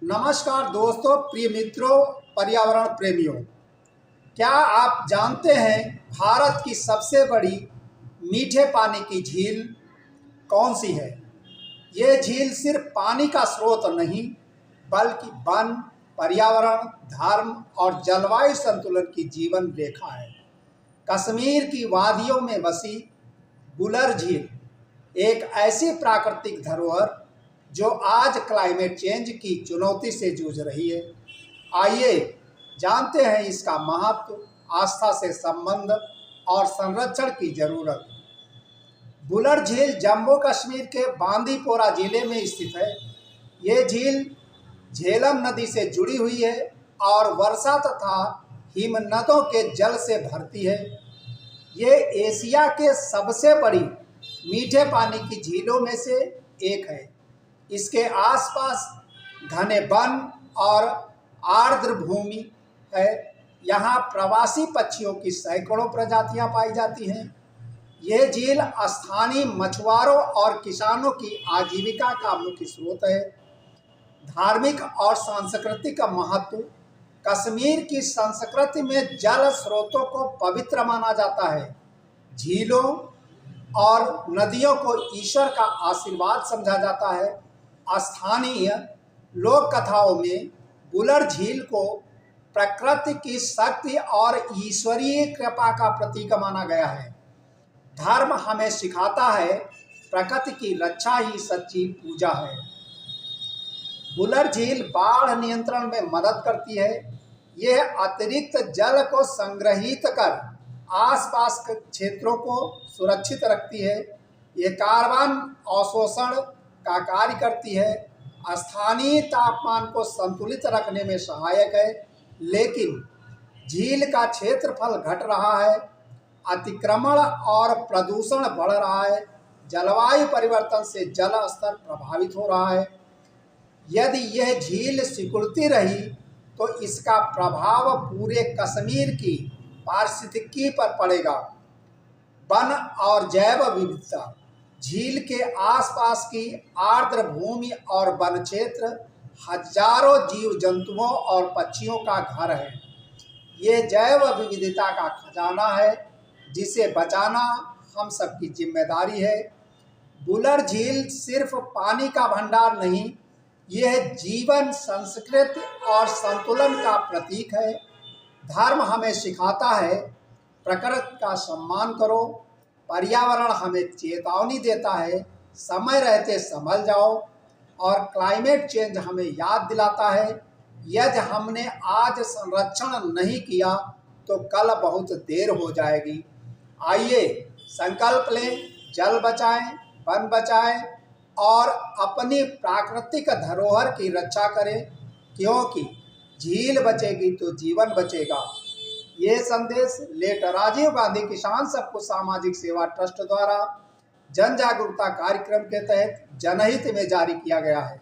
नमस्कार दोस्तों, प्रिय मित्रों, पर्यावरण प्रेमियों। क्या आप जानते हैं भारत की सबसे बड़ी मीठे पानी की झील कौन सी है? ये झील सिर्फ पानी का स्रोत नहीं, बल्कि वन, पर्यावरण, धर्म और जलवायु संतुलन की जीवन रेखा है। कश्मीर की वादियों में बसी बुलर झील एक ऐसी प्राकृतिक धरोहर जो आज क्लाइमेट चेंज की चुनौती से जूझ रही है। आइए जानते हैं इसका महत्व, आस्था से संबंध और संरक्षण की जरूरत। बुलर झील जम्मू कश्मीर के बांदीपोरा जिले में स्थित है। ये झील झेलम नदी से जुड़ी हुई है और वर्षा तथा हिमनदों के जल से भरती है। ये एशिया के सबसे बड़ी मीठे पानी की झीलों में से एक है। इसके आसपास घने वन और आर्द्र भूमि है। यहाँ प्रवासी पक्षियों की सैकड़ों प्रजातियां पाई जाती हैं। यह झील स्थानीय मछुआरों और किसानों की आजीविका का मुख्य स्रोत है। धार्मिक और सांस्कृतिक महत्व। कश्मीर की संस्कृति में जल स्रोतों को पवित्र माना जाता है। झीलों और नदियों को ईश्वर का आशीर्वाद समझा जाता है। स्थानीय लोक कथाओं में बुलर झील को प्रकृति की शक्ति और ईश्वरीय कृपा का प्रतीक माना गया है। धर्म हमें सिखाता है प्रकृति की रक्षा ही सच्ची पूजा है। बुलर झील बाढ़ नियंत्रण में मदद करती है। यह अतिरिक्त जल को संग्रहित कर आसपास के क्षेत्रों को सुरक्षित रखती है। ये कार्बन अवशोषण का कार्य करती है, स्थानीय तापमान को संतुलित रखने में सहायक है। लेकिन झील का क्षेत्रफल घट रहा है, अतिक्रमण और प्रदूषण बढ़ रहा है, जलवायु परिवर्तन से जल स्तर प्रभावित हो रहा है। यदि यह झील सिकुड़ती रही तो इसका प्रभाव पूरे कश्मीर की पारिस्थितिकी पर पड़ेगा। वन और जैव विविधता। झील के आसपास की आर्द्र भूमि और वन क्षेत्र हजारों जीव जंतुओं और पक्षियों का घर है। ये जैव विविधता का खजाना है जिसे बचाना हम सबकी जिम्मेदारी है। बुलर झील सिर्फ पानी का भंडार नहीं, यह जीवन, संस्कृति और संतुलन का प्रतीक है। धर्म हमें सिखाता है प्रकृति का सम्मान करो। पर्यावरण हमें चेतावनी देता है समय रहते संभल जाओ। और क्लाइमेट चेंज हमें याद दिलाता है यदि हमने आज संरक्षण नहीं किया तो कल बहुत देर हो जाएगी। आइए संकल्प लें, जल बचाएं, वन बचाएं और अपनी प्राकृतिक धरोहर की रक्षा करें, क्योंकि झील बचेगी तो जीवन बचेगा। ये संदेश लेट राजीव गांधी किसान सबको सामाजिक सेवा ट्रस्ट द्वारा जन जागरूकता कार्यक्रम के तहत जनहित में जारी किया गया है।